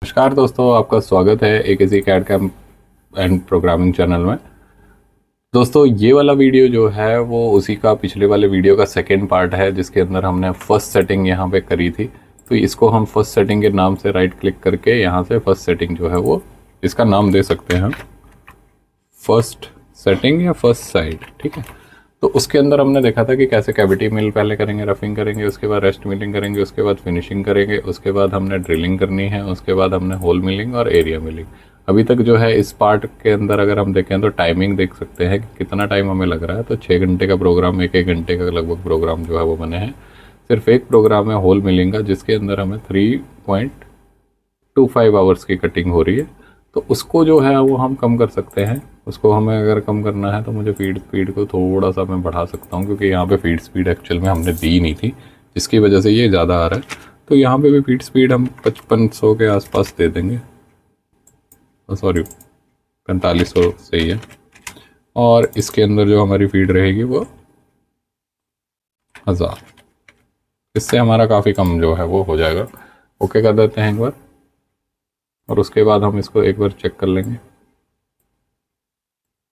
नमस्कार दोस्तों, आपका स्वागत है एक इसी CAD CAM and programming channel में। दोस्तों, ये वाला वीडियो जो है वो उसी का पिछले वाले वीडियो का सेकेंड पार्ट है, जिसके अंदर हमने फर्स्ट सेटिंग यहाँ पे करी थी। तो इसको हम फर्स्ट सेटिंग के नाम से राइट क्लिक करके यहाँ से फर्स्ट सेटिंग जो है वो इसका नाम दे सकते हैं, फर्स्ट सेटिंग या फर्स्ट साइड। ठीक है, तो उसके अंदर हमने देखा था कि कैसे कैविटी मिल पहले करेंगे, रफिंग करेंगे, उसके बाद रेस्ट मिलिंग करेंगे, उसके बाद फिनिशिंग करेंगे, उसके बाद हमने ड्रिलिंग करनी है, उसके बाद हमने होल मिलिंग और एरिया मिलिंग। अभी तक जो है इस पार्ट के अंदर अगर हम देखें तो टाइमिंग देख सकते हैं कि कितना टाइम हमें लग रहा है। तो 6 घंटे का प्रोग्राम, एक घंटे का लगभग प्रोग्राम जो है वो बने हैं। सिर्फ एक प्रोग्राम है होल मिलिंग का, जिसके अंदर हमें 3.25 आवर्स की कटिंग हो रही है। तो उसको जो है वो हम कम कर सकते हैं। उसको हमें अगर कम करना है तो मुझे फीड स्पीड को थोड़ा सा मैं बढ़ा सकता हूँ, क्योंकि यहाँ पे फीड स्पीड एक्चुअल में हमने दी नहीं थी, जिसकी वजह से ये ज़्यादा आ रहा है। तो यहाँ पे भी फीड स्पीड हम 5500 के आसपास दे देंगे, सॉरी 4500 सही है। और इसके अंदर जो हमारी फीड रहेगी वो 1000। इससे हमारा काफ़ी कम जो है वो हो जाएगा। ओके कर देते हैं एक बार, और उसके बाद हम इसको एक बार चेक कर लेंगे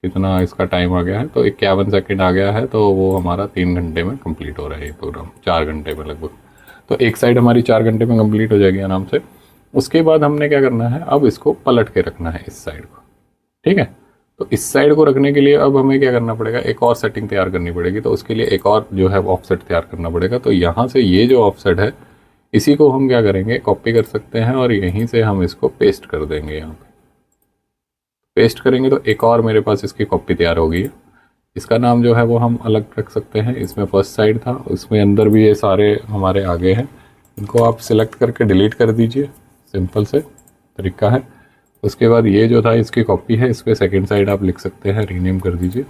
कितना इसका टाइम आ गया है। तो 51 सेकेंड आ गया है, तो वो हमारा 3 घंटे में कंप्लीट हो रहा है ये प्रोग्राम, 4 घंटे में लगभग। तो एक साइड हमारी 4 घंटे में कंप्लीट हो जाएगी आराम से। उसके बाद हमने क्या करना है, अब इसको पलट के रखना है इस साइड को। ठीक है, तो इस साइड को रखने के लिए अब हमें क्या करना पड़ेगा, एक और सेटिंग तैयार करनी पड़ेगी। तो उसके लिए एक और जो है ऑफसेट तैयार करना पड़ेगा। तो यहाँ से ये जो ऑफसेट है, इसी को हम क्या करेंगे, कॉपी कर सकते हैं और यहीं से हम इसको पेस्ट कर देंगे। यहाँ पे पेस्ट करेंगे तो एक और मेरे पास इसकी कॉपी तैयार होगी है। इसका नाम जो है वो हम अलग रख सकते हैं। इसमें फर्स्ट साइड था, उसमें अंदर भी ये सारे हमारे आगे हैं। इनको आप सिलेक्ट करके डिलीट कर दीजिए, सिंपल से तरीका है। उसके बाद ये जो था इसकी कॉपी है, इस पर सेकेंड साइड आप लिख सकते हैं, रीनेम कर दीजिए।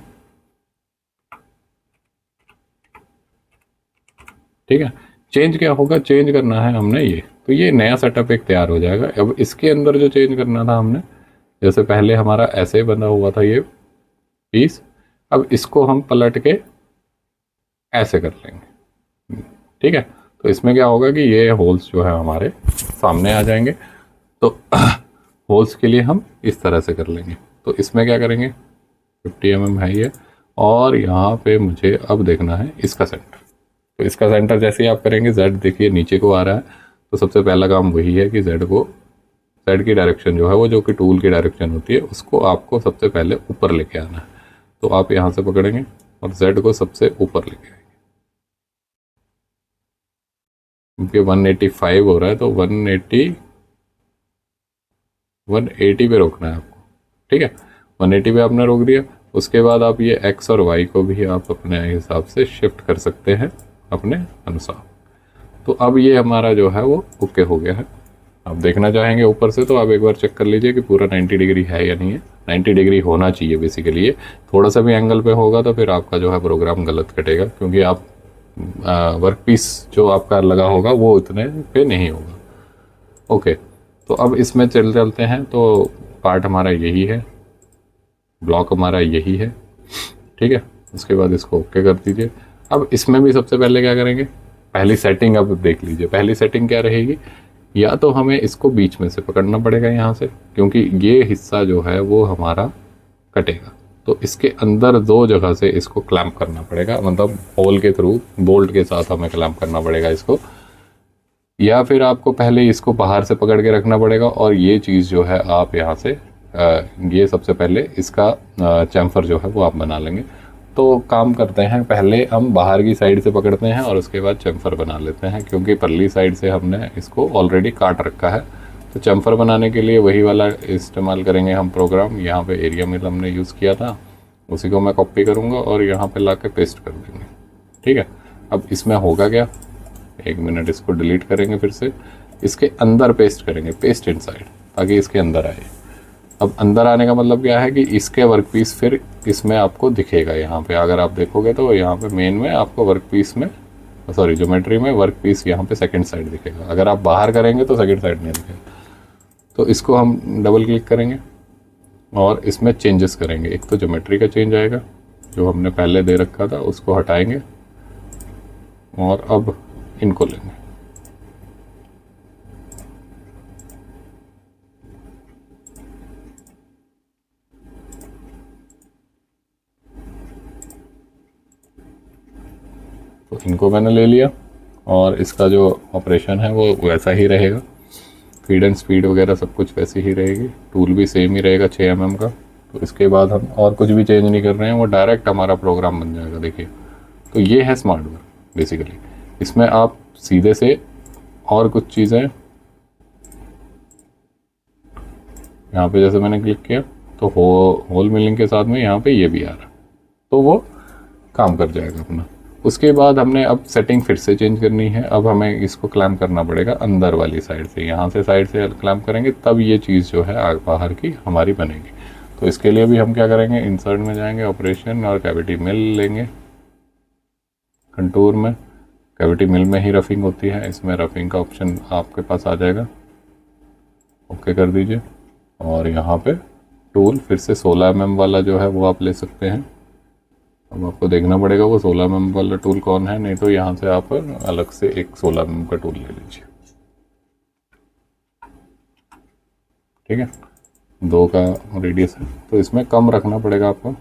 ठीक है, चेंज क्या होगा, चेंज करना है हमने ये। तो ये नया सेटअप एक तैयार हो जाएगा। अब इसके अंदर जो चेंज करना था हमने, जैसे पहले हमारा ऐसे बना हुआ था ये पीस, अब इसको हम पलट के ऐसे कर लेंगे। ठीक है, तो इसमें क्या होगा कि ये होल्स जो है हमारे सामने आ जाएंगे। तो होल्स के लिए हम इस तरह से कर लेंगे। तो इसमें क्या करेंगे, 50 mm है ये, और यहाँ पे मुझे अब देखना है इसका सेंटर। तो इसका सेंटर जैसे ही आप करेंगे, जेड देखिए नीचे को आ रहा है। तो सबसे पहला काम वही है कि जेड को, जेड की डायरेक्शन जो है वो, जो कि टूल की डायरेक्शन होती है, उसको आपको सबसे पहले ऊपर लेके आना है। तो आप यहाँ से पकड़ेंगे और जेड को सबसे ऊपर लेके आएंगे। क्योंकि 185 हो रहा है, तो 180 पे रोकना है आपको। ठीक है, 180 पे आपने रोक दिया। उसके बाद आप ये एक्स और वाई को भी आप अपने हिसाब से शिफ्ट कर सकते हैं अपने अनुसार। तो अब ये हमारा जो है वो ओके हो गया है। आप देखना चाहेंगे ऊपर से तो आप एक बार चेक कर लीजिए कि पूरा 90 डिग्री है या नहीं है। 90 डिग्री होना चाहिए बेसिकली। ये थोड़ा सा भी एंगल पे होगा तो फिर आपका जो है प्रोग्राम गलत कटेगा, क्योंकि आप वर्क पीस जो आपका लगा होगा वो इतने पे नहीं होगा। ओके, तो अब इसमें चलते हैं। तो पार्ट हमारा यही है, ब्लॉक हमारा यही है। ठीक है, उसके बाद इसको ओके कर दीजिए। अब इसमें भी सबसे पहले क्या करेंगे, पहली सेटिंग अब देख लीजिए। पहली सेटिंग क्या रहेगी, या तो हमें इसको बीच में से पकड़ना पड़ेगा यहाँ से, क्योंकि ये हिस्सा जो है वो हमारा कटेगा। तो इसके अंदर 2 जगह से इसको क्लैंप करना पड़ेगा, मतलब होल के थ्रू बोल्ट के साथ हमें क्लैंप करना पड़ेगा इसको। या फिर आपको पहले इसको बाहर से पकड़ के रखना पड़ेगा, और ये चीज़ जो है आप यहाँ से ये सबसे पहले इसका चैम्फर जो है वो आप बना लेंगे। तो काम करते हैं, पहले हम बाहर की साइड से पकड़ते हैं और उसके बाद चैम्फर बना लेते हैं, क्योंकि परली साइड से हमने इसको ऑलरेडी काट रखा है। तो चैम्फर बनाने के लिए वही वाला इस्तेमाल करेंगे हम प्रोग्राम। यहाँ पे एरिया मिल हमने यूज़ किया था, उसी को मैं कॉपी करूँगा और यहाँ पे ला के पेस्ट कर देंगे। ठीक है, अब इसमें होगा क्या, 1 मिनट इसको डिलीट करेंगे, फिर से इसके अंदर पेस्ट करेंगे, पेस्ट इनसाइड, ताकि इसके अंदर आए। अब अंदर आने का मतलब क्या है कि इसके वर्क पीस फिर इसमें आपको दिखेगा। यहाँ पे अगर आप देखोगे तो यहाँ पे मेन में आपको वर्क पीस में, सॉरी ज्योमेट्री में वर्क पीस यहाँ पे सेकंड साइड दिखेगा। अगर आप बाहर करेंगे तो सेकंड साइड नहीं दिखेगा। तो इसको हम डबल क्लिक करेंगे और इसमें चेंजेस करेंगे। एक तो ज्योमेट्री का चेंज आएगा, जो हमने पहले दे रखा था उसको हटाएंगे, और अब इनको लेंगे। तो इनको मैंने ले लिया और इसका जो ऑपरेशन है वो वैसा ही रहेगा, फीड एंड स्पीड वगैरह सब कुछ वैसी ही रहेगी, टूल भी सेम ही रहेगा 6 mm का। तो इसके बाद हम और कुछ भी चेंज नहीं कर रहे हैं, वो डायरेक्ट हमारा प्रोग्राम बन जाएगा। देखिए, तो ये है स्मार्ट वर्क बेसिकली। इसमें आप सीधे से और कुछ चीज़ें, यहाँ पे जैसे मैंने क्लिक किया तो होल मिलिंग के साथ में यहाँ पे ये भी आ रहा है, तो वो काम कर जाएगा अपना। उसके बाद हमने अब सेटिंग फिर से चेंज करनी है। अब हमें इसको क्लैम्प करना पड़ेगा अंदर वाली साइड से, यहाँ से साइड से क्लैम्प करेंगे तब ये चीज़ जो है बाहर की हमारी बनेगी। तो इसके लिए भी हम क्या करेंगे, इंसर्ट में जाएंगे, ऑपरेशन और कैविटी मिल लेंगे। कंटूर में कैविटी मिल में ही रफिंग होती है, इसमें रफिंग का ऑप्शन आपके पास आ जाएगा, ओके कर दीजिए। और यहाँ पे टूल फिर से 16 mm वाला जो है वो आप ले सकते हैं। अब आपको देखना पड़ेगा वो 16 mm वाला टूल कौन है, नहीं तो यहाँ से आप अलग से एक 16 mm का टूल ले लीजिए। ठीक है, 2 का रेडियस है, तो इसमें कम रखना पड़ेगा आपको।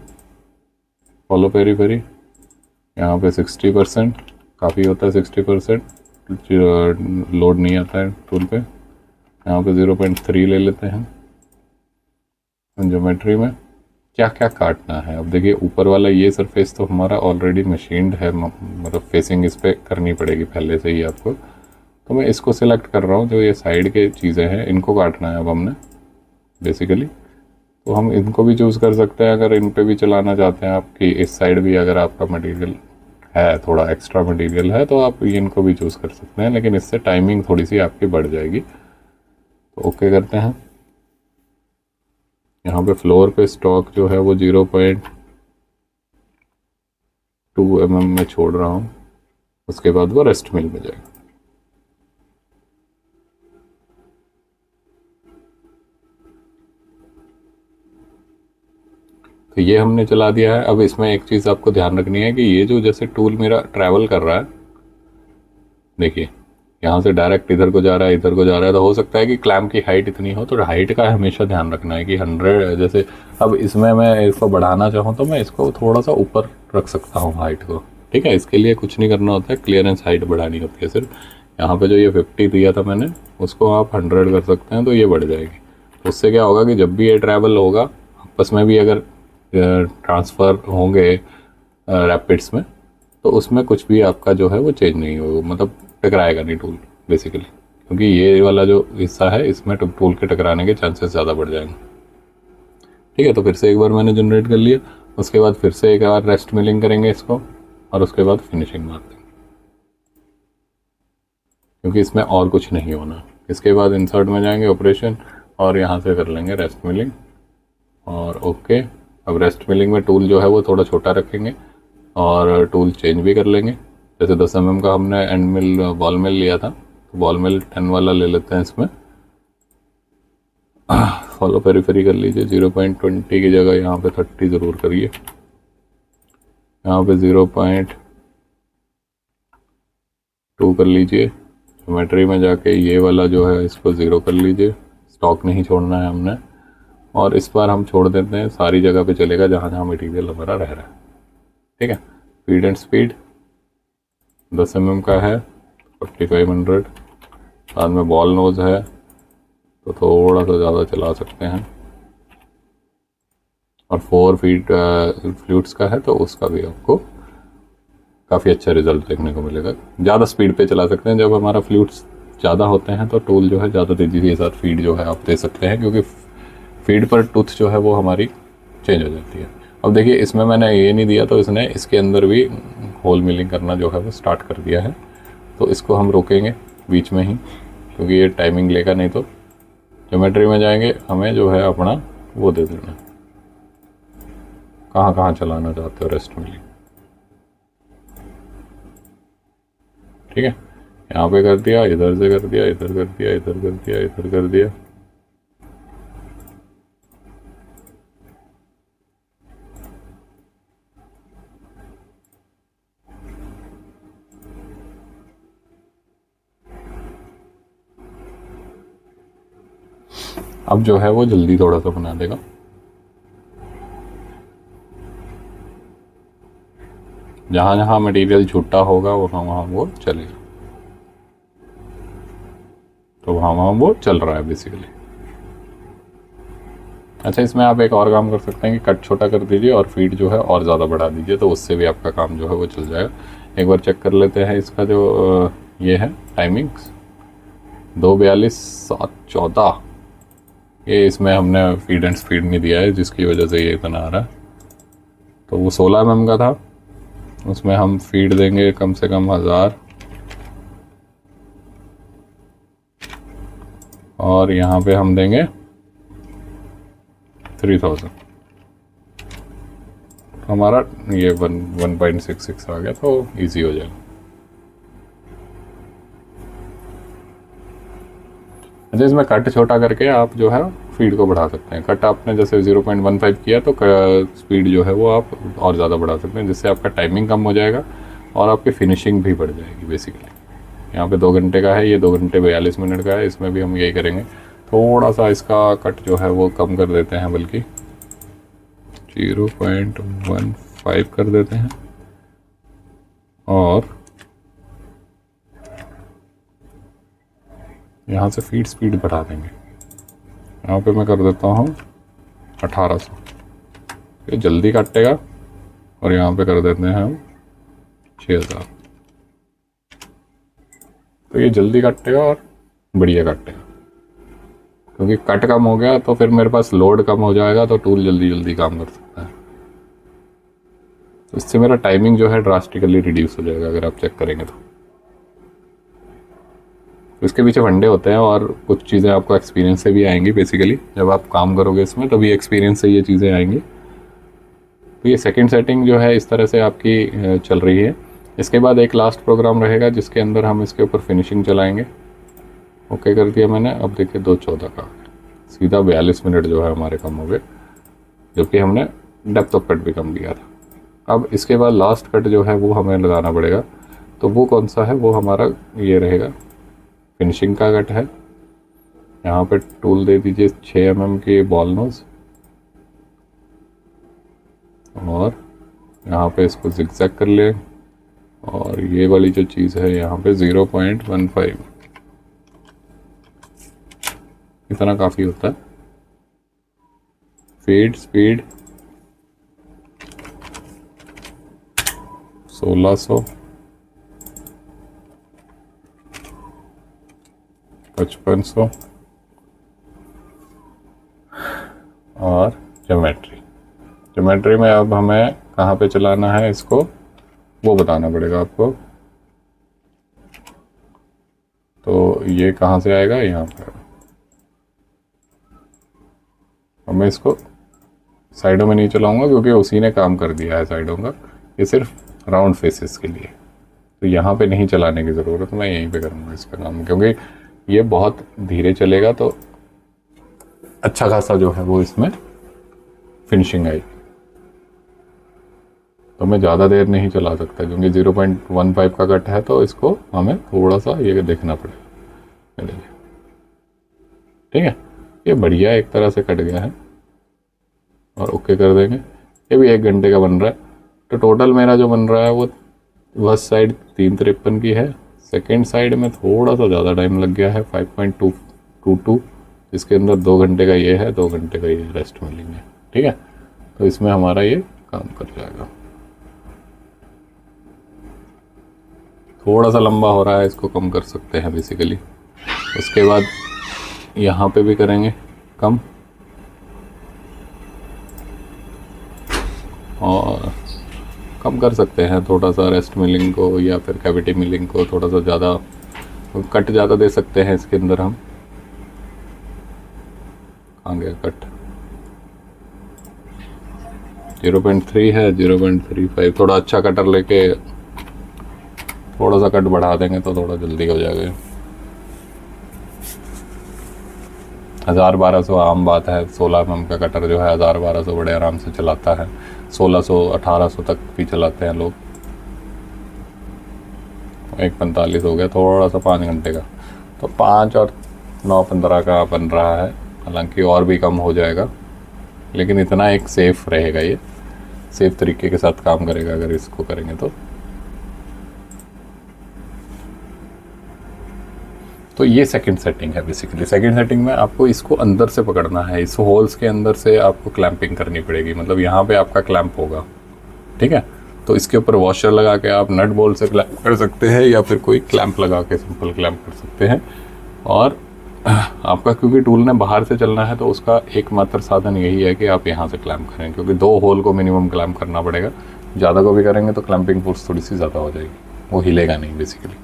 फॉलो पेरी पेरी यहाँ पे 60% काफ़ी होता है, 60% लोड नहीं आता है टूल पे। यहाँ पे 0.3 ले लेते हैं। ज्योमेट्री में क्या क्या काटना है, अब देखिए ऊपर वाला ये सरफेस तो हमारा ऑलरेडी मशीन्ड है, मतलब फेसिंग इस पर करनी पड़ेगी पहले से ही आपको। तो मैं इसको सिलेक्ट कर रहा हूँ, जो ये साइड के चीज़ें हैं इनको काटना है अब हमने बेसिकली। तो हम इनको भी चूज़ कर सकते हैं अगर इन पे भी चलाना चाहते हैं आपकी, इस साइड भी अगर आपका मटेरियल है, थोड़ा एक्स्ट्रा मटेरियल है, तो आप इनको भी चूज़ कर सकते हैं, लेकिन इससे टाइमिंग थोड़ी सी आपकी बढ़ जाएगी। तो ओके करते हैं। यहाँ पे फ्लोर पे स्टॉक जो है वो 0.2 mm में छोड़ रहा हूँ, उसके बाद वो रेस्ट मिल में जाएगा। तो ये हमने चला दिया है। अब इसमें एक चीज़ आपको ध्यान रखनी है कि ये जो जैसे टूल मेरा ट्रैवल कर रहा है, देखिए यहाँ से डायरेक्ट इधर को जा रहा है, इधर को जा रहा है, तो हो सकता है कि क्लैम्प की हाइट इतनी हो, तो हाइट का हमेशा ध्यान रखना है कि 100, जैसे अब इसमें मैं इसको बढ़ाना चाहूँ तो मैं इसको थोड़ा सा ऊपर रख सकता हूँ हाइट को। ठीक है, इसके लिए कुछ नहीं करना होता है, क्लियरेंस हाइट बढ़ानी होती है सिर्फ। यहाँ पे जो ये 50 दिया था मैंने, उसको आप 100 कर सकते हैं, तो ये बढ़ जाएगी। तो उससे क्या होगा कि जब भी ये ट्रैवल होगा आपस में भी, अगर ट्रांसफ़र होंगे रैपिड्स में, तो उसमें कुछ भी आपका जो है वो चेंज नहीं होगा, मतलब टकराएगा नहीं टूल बेसिकली, क्योंकि ये वाला जो हिस्सा है इसमें टूल के टकराने के चांसेस ज़्यादा बढ़ जाएंगे। ठीक है, तो फिर से एक बार मैंने जनरेट कर लिया, उसके बाद फिर से एक बार रेस्ट मिलिंग करेंगे इसको, और उसके बाद फिनिशिंग मार देंगे, क्योंकि इसमें और कुछ नहीं होना। इसके बाद इंसर्ट में जाएंगे, ऑपरेशन, और यहाँ से कर लेंगे रेस्ट मिलिंग, और ओके। अब रेस्ट मिलिंग में टूल जो है वो थोड़ा छोटा रखेंगे और टूल चेंज भी कर लेंगे। जैसे 10 mm का हमने एंड मिल बॉल मिल लिया था, तो बॉल मिल 10 वाला ले लेते हैं इसमें। फॉलो पेरीफेरी कर लीजिए, 0.20 की जगह यहाँ पे 30 ज़रूर करिए। यहाँ पे 0.2 कर लीजिए। ज्योमेट्री में जाके ये वाला जो है इसको 0 कर लीजिए, स्टॉक नहीं छोड़ना है हमने। और इस बार हम छोड़ देते हैं, सारी जगह पे चलेगा जहाँ जहाँ मटेरियल हमारा रह रहा है। ठीक है, फीड एंड स्पीड 10 mm का है, 4500। बाद में बॉल नोज है तो थोड़ा सा ज़्यादा चला सकते हैं, और 4 फीट फ्लूट्स का है तो उसका भी आपको काफ़ी अच्छा रिजल्ट देखने को मिलेगा। ज़्यादा स्पीड पे चला सकते हैं, जब हमारा फ्लूट्स ज़्यादा होते हैं तो टूल जो है ज़्यादा तेज़ी के साथ फीड जो है आप दे सकते हैं, क्योंकि फीड पर टूथ जो है वो हमारी चेंज हो जाती है। अब देखिए इसमें मैंने ये नहीं दिया, तो इसने इसके अंदर भी होल मिलिंग करना जो है वो स्टार्ट कर दिया है। तो इसको हम रोकेंगे बीच में ही, क्योंकि ये टाइमिंग लेगा नहीं। तो ज्योमेट्री में जाएंगे, हमें जो है अपना वो दे देना, कहाँ कहाँ चलाना चाहते हो रेस्ट मिलिंग। ठीक है, यहाँ पे कर दिया, इधर से कर दिया, इधर कर दिया, इधर कर दिया, इधर कर दिया। अब जो है वो जल्दी थोड़ा सा बना देगा। जहाँ जहाँ मटेरियल छूटा होगा वहाँ वहाँ वो चलेगा, तो वहाँ वहाँ वो चल रहा है बेसिकली। अच्छा, इसमें आप एक और काम कर सकते हैं कि कट छोटा कर दीजिए और फीड जो है और ज़्यादा बढ़ा दीजिए, तो उससे भी आपका काम जो है वो चल जाएगा। एक बार चेक कर लेते हैं इसका जो ये है टाइमिंग्स 2:42:7:14, ये इसमें हमने फीड एंड स्पीड नहीं दिया है जिसकी वजह से ये इतना आ रहा है। तो वो 16 mm का था, उसमें हम फीड देंगे कम से कम 1000 और यहाँ पे हम देंगे 3000। हमारा ये 1.66 आ गया, तो इजी हो जाएगा। अच्छा, इसमें कट छोटा करके आप जो है फीड को बढ़ा सकते हैं। कट आपने जैसे 0.15 किया तो स्पीड जो है वो आप और ज़्यादा बढ़ा सकते हैं, जिससे आपका टाइमिंग कम हो जाएगा और आपकी फिनिशिंग भी बढ़ जाएगी बेसिकली। यहाँ पे 2 घंटे का है, ये 2 घंटे 42 मिनट का है, इसमें भी हम यही करेंगे। थोड़ा सा इसका कट जो है वो कम कर देते हैं, बल्कि 0.15 कर देते हैं और यहाँ से फीड स्पीड बढ़ा देंगे। यहाँ पे मैं कर देता हूँ 1800, ये जल्दी काटेगा। और यहाँ पे कर देते हैं हम 6000, तो ये जल्दी काटेगा और बढ़िया काटेगा। क्योंकि कट कम हो गया तो फिर मेरे पास लोड कम हो जाएगा, तो टूल जल्दी जल्दी काम कर सकता है। तो इससे मेरा टाइमिंग जो है ड्रास्टिकली रिड्यूस हो जाएगा अगर आप चेक करेंगे तो। इसके पीछे फंडे होते हैं और कुछ चीज़ें आपको एक्सपीरियंस से भी आएंगी बेसिकली। जब आप काम करोगे इसमें तभी एक्सपीरियंस से ये चीज़ें आएंगी। तो ये सेकंड सेटिंग जो है इस तरह से आपकी चल रही है। इसके बाद एक लास्ट प्रोग्राम रहेगा जिसके अंदर हम इसके ऊपर फिनिशिंग चलाएंगे। ओके कर दिया मैंने। अब देखिए 2:14 का सीधा 42 मिनट जो है हमारे कम हो गए, जबकि हमने डेप्थ ऑफ कट भी कम दिया था। अब इसके बाद लास्ट कट जो है वो हमें लगाना पड़ेगा। तो वो कौन सा है? वो हमारा ये रहेगा, फिनिशिंग का कट है। यहाँ पे टूल दे दीजिए 6 mm की बॉल नोज और यहाँ पे इसको जिगजैग कर ले। और ये वाली जो चीज़ है यहाँ पे 0.15, इतना काफ़ी होता है। फीड स्पीड 1600, 5500 और ज्योमेट्री में अब हमें कहाँ पे चलाना है इसको वो बताना पड़ेगा आपको। तो ये कहाँ से आएगा? यहाँ पर। अब मैं इसको साइडों में नहीं चलाऊंगा क्योंकि उसी ने काम कर दिया है साइडों का। ये सिर्फ राउंड फेसेस के लिए, तो यहाँ पे नहीं चलाने की ज़रूरत, मैं यहीं पे करूँगा इस पर काम, क्योंकि ये बहुत धीरे चलेगा तो अच्छा खासा जो है वो इसमें फिनिशिंग आएगी। तो मैं ज़्यादा देर नहीं चला सकता क्योंकि 0.15 का कट है, तो इसको हमें थोड़ा सा ये देखना पड़ेगा। ठीक है, ये बढ़िया एक तरह से कट गया है और ओके कर देंगे। ये भी 1 घंटे का बन रहा है। तो टोटल मेरा जो बन रहा है वो फर्स्ट साइड 3:53 की है, सेकेंड साइड में थोड़ा सा ज़्यादा टाइम लग गया है 5.22, इसके अंदर 2 घंटे का ये है, 2 घंटे का ये रेस्ट मिलेंगे। ठीक है, तो इसमें हमारा ये काम कर जाएगा। थोड़ा सा लंबा हो रहा है, इसको कम कर सकते हैं बेसिकली। उसके बाद यहाँ पे भी करेंगे कम, और कम कर सकते हैं थोड़ा सा रेस्ट मिलिंग को या फिर कैविटी मिलिंग को थोड़ा सा ज़्यादा, कट ज़्यादा दे सकते हैं इसके अंदर हम। आ गया कट 0.3 है, 0.35, थोड़ा अच्छा कटर लेके थोड़ा सा कट बढ़ा देंगे तो थोड़ा जल्दी हो जाएगा। 1000-1200 आम बात है। 16 mm का कटर जो है 1000-1200 बड़े आराम से चलाता है। 1600-1800 तक भी चलाते हैं लोग। 1:45 हो गया, थोड़ा सा 5 घंटे का, तो 5 और 9:15 का बन रहा है। हालांकि और भी कम हो जाएगा, लेकिन इतना एक सेफ रहेगा ये। सेफ तरीके के साथ काम करेगा अगर इसको करेंगे तो ये सेकंड सेटिंग है। बेसिकली सेकंड सेटिंग में आपको इसको अंदर से पकड़ना है, इस होल्स के अंदर से आपको क्लैंपिंग करनी पड़ेगी, मतलब यहाँ पे आपका क्लैंप होगा, ठीक है। तो इसके ऊपर वॉशर लगा के आप नट बोल्ट से क्लैंप कर सकते हैं या फिर कोई क्लैंप लगा के सिंपल क्लैंप कर सकते हैं। और आपका क्योंकि टूल ने बाहर से चलना है तो उसका एकमात्र साधन यही है कि आप यहाँ से क्लैंप करें, क्योंकि 2 होल को मिनिमम क्लैंप करना पड़ेगा। ज़्यादा को भी करेंगे तो क्लैंपिंग फोर्स थोड़ी सी ज़्यादा हो जाएगी, वो हिलेगा नहीं बेसिकली,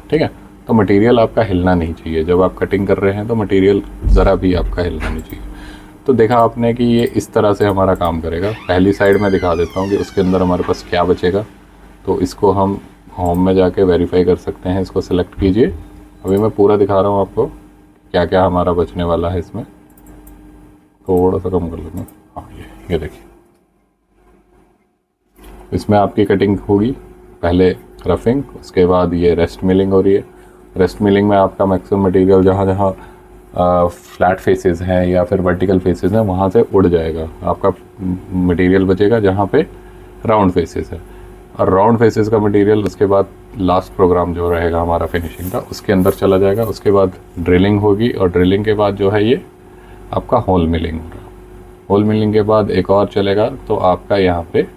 ठीक है। तो मटेरियल आपका हिलना नहीं चाहिए, जब आप कटिंग कर रहे हैं तो मटेरियल ज़रा भी आपका हिलना नहीं चाहिए। तो देखा आपने कि ये इस तरह से हमारा काम करेगा। पहली साइड में दिखा देता हूँ कि उसके अंदर हमारे पास क्या बचेगा। तो इसको हम होम में जाके वेरीफाई कर सकते हैं, इसको सेलेक्ट कीजिए। अभी मैं पूरा दिखा रहा हूँ आपको क्या क्या हमारा बचने वाला है। इसमें थोड़ा सा कम कर लूँगा, हाँ ये देखिए, इसमें आपकी कटिंग होगी, पहले रफिंग, उसके बाद ये रेस्ट मिलिंग हो रही है। रेस्ट मिलिंग में आपका मैक्सिमम मटेरियल जहाँ जहाँ फ्लैट फेसेस हैं या फिर वर्टिकल फेसेस हैं वहाँ से उड़ जाएगा, आपका मटेरियल बचेगा जहाँ पे राउंड फेसेस है। और राउंड फेसेस का मटेरियल उसके बाद लास्ट प्रोग्राम जो रहेगा हमारा फिनिशिंग का, उसके अंदर चला जाएगा। उसके बाद ड्रिलिंग होगी और ड्रिलिंग के बाद जो है ये आपका होल मिलिंग होगा। होल मिलिंग के बाद एक और चलेगा तो आपका यहाँ पे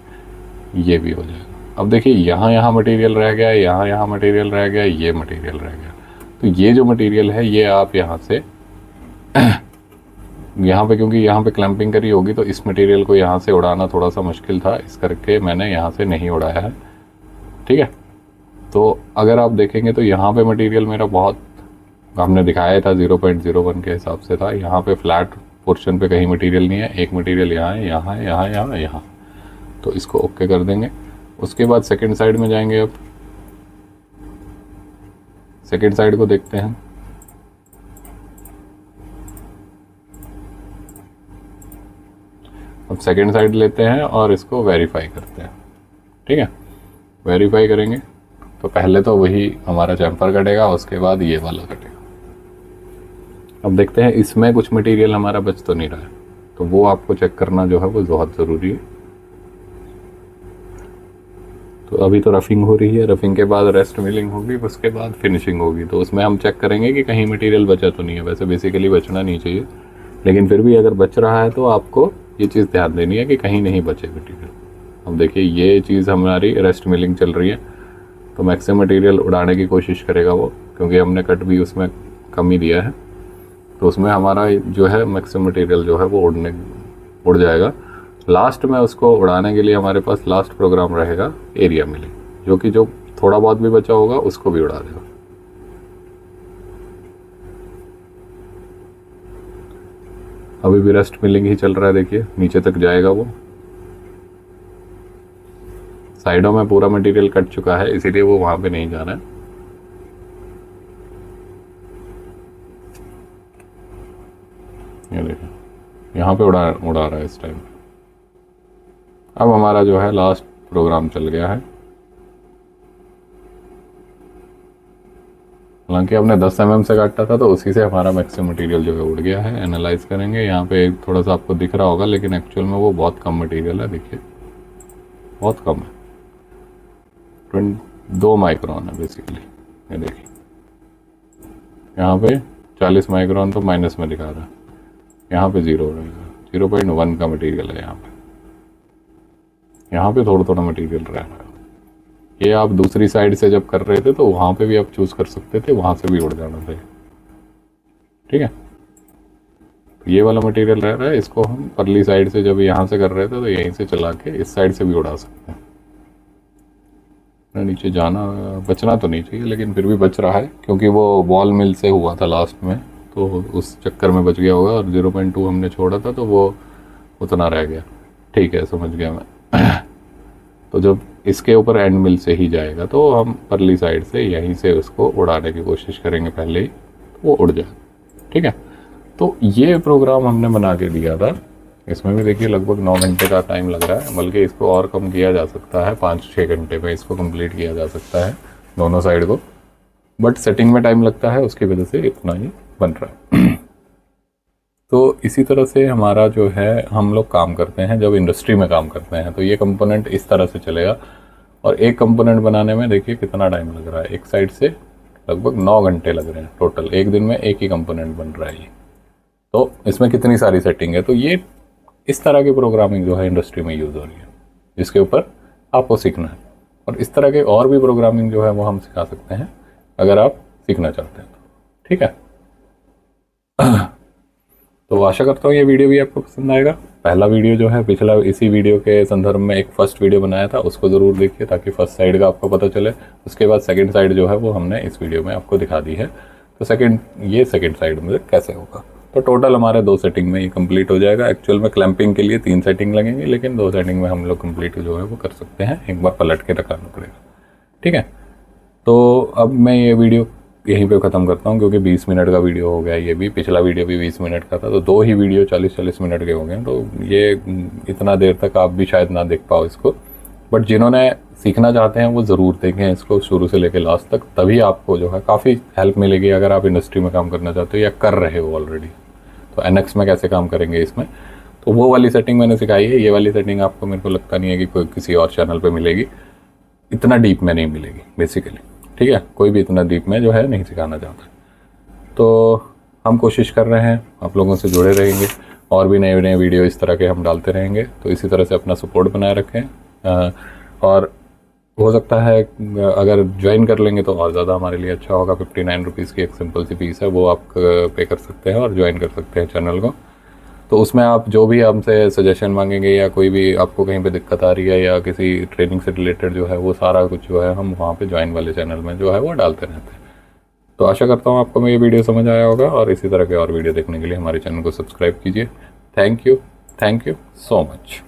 ये भी हो जाएगा। अब देखिए यहाँ मटेरियल रह गया, यहाँ मटेरियल रह गया, ये मटेरियल रह गया। तो ये जो मटेरियल है ये आप यहाँ से यहाँ पे, क्योंकि यहाँ पे क्लैंपिंग करी होगी तो इस मटेरियल को यहाँ से उड़ाना थोड़ा सा मुश्किल था, इस करके मैंने यहाँ से नहीं उड़ाया है, ठीक है। तो अगर आप देखेंगे तो यहाँ पे मटेरियल मेरा बहुत, हमने दिखाया था 0.01 के हिसाब से था। यहाँ पे फ्लैट पोर्शन पे कहीं मटेरियल नहीं है, एक मटेरियल यहाँ है, यहाँ है, यहाँ, यहाँ, यहाँ। तो इसको ओके कर देंगे। उसके बाद सेकंड साइड में जाएंगे। अब सेकंड साइड को देखते हैं। अब सेकंड साइड लेते हैं और इसको वेरीफाई करते हैं, ठीक है। वेरीफाई करेंगे तो पहले तो वही हमारा चैम्फर कटेगा, उसके बाद ये वाला कटेगा। अब देखते हैं इसमें कुछ मटेरियल हमारा बच तो नहीं रहा है, तो वो आपको चेक करना जो है वो बहुत ज़रूरी है। तो अभी तो रफिंग हो रही है, रफिंग के बाद रेस्ट मिलिंग होगी, उसके बाद फिनिशिंग होगी। तो उसमें हम चेक करेंगे कि कहीं मटेरियल बचा तो नहीं है। वैसे बेसिकली बचना नहीं चाहिए, लेकिन फिर भी अगर बच रहा है तो आपको ये चीज़ ध्यान देनी है कि कहीं नहीं बचे मटेरियल। अब देखिए ये चीज़ हमारी रेस्ट मिलिंग चल रही है, तो मैक्सिमम मटेरियल उड़ाने की कोशिश करेगा वो, क्योंकि हमने कट भी उसमें कम ही दिया है। तो उसमें हमारा जो है मैक्सिमम मटेरियल जो है वो उड़ जाएगा। लास्ट में उसको उड़ाने के लिए हमारे पास लास्ट प्रोग्राम रहेगा एरिया मिलिंग, जो कि जो थोड़ा बहुत भी बचा होगा उसको भी उड़ा देगा। अभी भी रेस्ट मिलिंग ही चल रहा है, देखिए नीचे तक जाएगा वो। साइडों में पूरा मटेरियल कट चुका है, इसीलिए वो वहां पे नहीं जा रहा है। ये देखिए यहाँ पे उड़ा रहा है इस टाइम। अब हमारा जो है लास्ट प्रोग्राम चल गया है। हालांकि हमने 10 mm से काटा था तो उसी से हमारा मैक्सिमम मटेरियल जो है उड़ गया है। एनालाइज करेंगे, यहाँ पे थोड़ा सा आपको दिख रहा होगा, लेकिन एक्चुअल में वो बहुत कम मटेरियल है। देखिए बहुत कम है, 2 माइक्रोन है बेसिकली। ये देखिए यहाँ पे 40 माइक्रोन तो माइनस में दिखा रहा है, यहाँ पे 0 रहेगा, 0.1 का मटेरियल है यहाँ पे थोड़ा थोड़ा मटेरियल रह रहा है। ये आप दूसरी साइड से जब कर रहे थे तो वहाँ पे भी आप चूज़ कर सकते थे, वहाँ से भी उड़ जाना था, ठीक है। तो ये वाला मटेरियल रह रहा है, इसको हम परली साइड से जब यहाँ से कर रहे थे तो यहीं से चला के इस साइड से भी उड़ा सकते हैं। नीचे जाना बचना तो नहीं चाहिए, लेकिन फिर भी बच रहा है क्योंकि वो बॉल मिल से हुआ था लास्ट में, तो उस चक्कर में बच गया होगा। और 0.2 हमने छोड़ा था तो वो उतना रह गया, ठीक है, समझ गया मैं। तो जब इसके ऊपर एंड मिल से ही जाएगा तो हम परली साइड से यहीं से उसको उड़ाने की कोशिश करेंगे पहले ही, तो वो उड़ जाए, ठीक है। तो ये प्रोग्राम हमने बना के दिया था। इसमें भी देखिए लगभग 9 घंटे का टाइम लग रहा है, बल्कि इसको और कम किया जा सकता है, 5-6 घंटे में इसको कंप्लीट किया जा सकता है दोनों साइड को, बट सेटिंग में टाइम लगता है, उसकी वजह से इतना ही बन रहा है। तो इसी तरह से हमारा जो है हम लोग काम करते हैं जब इंडस्ट्री में काम करते हैं, तो ये कंपोनेंट इस तरह से चलेगा। और एक कंपोनेंट बनाने में देखिए कितना टाइम लग रहा है, एक साइड से लगभग 9 घंटे लग रहे हैं टोटल, एक दिन में एक ही कंपोनेंट बन रहा है ये। तो इसमें कितनी सारी सेटिंग है। तो ये इस तरह की प्रोग्रामिंग जो है इंडस्ट्री में यूज़ हो रही है, जिसके ऊपर आपको सीखना है। और इस तरह के और भी प्रोग्रामिंग जो है वो हम सिखा सकते हैं अगर आप सीखना चाहते हैं तो, ठीक है। तो आशा करता हूँ ये वीडियो भी आपको पसंद आएगा। पहला वीडियो जो है पिछला इसी वीडियो के संदर्भ में एक फर्स्ट वीडियो बनाया था, उसको ज़रूर देखिए ताकि फर्स्ट साइड का आपको पता चले। उसके बाद सेकंड साइड जो है वो हमने इस वीडियो में आपको दिखा दी है। तो सेकंड साइड में कैसे होगा। तो टोटल हमारे 2 सेटिंग में ये कंप्लीट हो जाएगा। एक्चुअल में क्लैंपिंग के लिए 3 सेटिंग लगेंगे, लेकिन 2 सेटिंग में हम लोग कंप्लीट जो है वो कर सकते हैं, एक बार पलट के रखना पड़ेगा, ठीक है। तो अब मैं ये वीडियो यहीं पे ख़त्म करता हूँ, क्योंकि 20 मिनट का वीडियो हो गया। ये भी पिछला वीडियो भी 20 मिनट का था, तो 2 ही वीडियो 40-40 मिनट के हो गए। तो ये इतना देर तक आप भी शायद ना देख पाओ इसको, बट जिन्होंने सीखना चाहते हैं वो ज़रूर देखें इसको शुरू से लेकर लास्ट तक, तभी आपको जो है काफ़ी हेल्प मिलेगी अगर आप इंडस्ट्री में काम करना चाहते हो या कर रहे हो ऑलरेडी। तो NX में कैसे काम करेंगे इसमें, तो वो वाली सेटिंग मैंने सिखाई है। ये वाली सेटिंग आपको, मेरे को लगता नहीं है कि कोई किसी और चैनल पर मिलेगी, इतना डीप में नहीं मिलेगी बेसिकली, ठीक है। कोई भी इतना डीप में जो है नहीं सिखाना चाहता। तो हम कोशिश कर रहे हैं आप लोगों से जुड़े रहेंगे, और भी नए नए वीडियो इस तरह के हम डालते रहेंगे। तो इसी तरह से अपना सपोर्ट बनाए रखें, और हो सकता है अगर ज्वाइन कर लेंगे तो और ज़्यादा हमारे लिए अच्छा होगा। 59 रुपीज़ की एक सिंपल सी फीस है, वो आप पे कर सकते हैं और ज्वाइन कर सकते हैं चैनल को। तो उसमें आप जो भी हमसे सजेशन मांगेंगे या कोई भी आपको कहीं पे दिक्कत आ रही है या किसी ट्रेनिंग से रिलेटेड जो है वो सारा कुछ जो है हम वहाँ पे ज्वाइन वाले चैनल में जो है वो डालते रहते हैं। तो आशा करता हूँ आपको ये वीडियो समझ आया होगा, और इसी तरह के और वीडियो देखने के लिए हमारे चैनल को सब्सक्राइब कीजिए। Thank you so much.